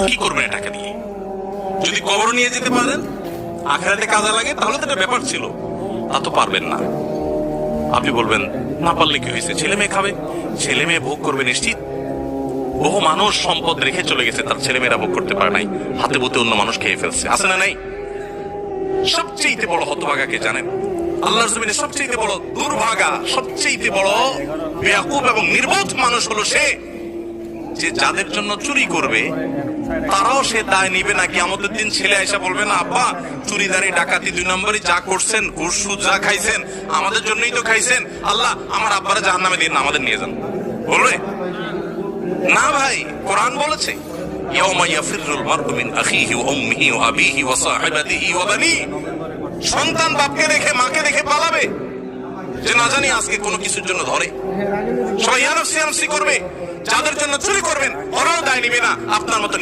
কি করবেন টাকা দিয়ে? যদি কবর নিয়ে যেতে পারেন, আখিরাতে কাজে লাগে, তাহলে তো একটা ব্যাপার ছিল। তা তো পারবেন না। আপনি বলবেন না পারলে কি হয়েছে, ছেলে মেয়ে খাবে, ছেলে মেয়ে ভোগ করবে নিশ্চিত। বহু মানুষ সম্পদ রেখে চলে গেছে, তার ছেলে মেয়েরা ভোগ করতে পারে নাই, হাতে বুতে অন্য মানুষ খেয়ে ফেলছে, আছে না নাই? সবচেয়ে বড় হতভাগা কে জানেন? আল্লাহর জমিনে সবচেয়ে বড় দুর্ভাগা, সবচেয়ে বড় বেয়াকুব এবং নির্বোধ মানুষ হলো সে, যে যাদের জন্য চুরি করবে তারাও সে দায় নিবে না। কিয়ামতের দিন ছেলে আয়সা বলবে না, আব্বা চুরিদারি ডাকাতি 2 নম্বরই যা করছেন, ঘুষ সুদ যা খাইছেন, আমাদের জন্যই তো খাইছেন, আল্লাহ আমার আব্বারে জাহান্নামে দিন না, আমাদের নিয়ে যান। বলবে না ভাই, কোরআন বলেছে ইয়াউমা ইয়াফিরুল মারউ মিন আখিহি ওয়া উম্মিহি ওয়া আবিহি ওয়া সাহিবাতিহি ওয়া বানি। সন্তান বাপকে রেখে মাকে রেখে পালাবে, যে না জানি আজকে কোনো কিছুর জন্য ধরে। সবাই ইয়ানফসি করবে, যাদের জন্য চুরি করবেন ওরাও দায় নিবে না, আপনার মতো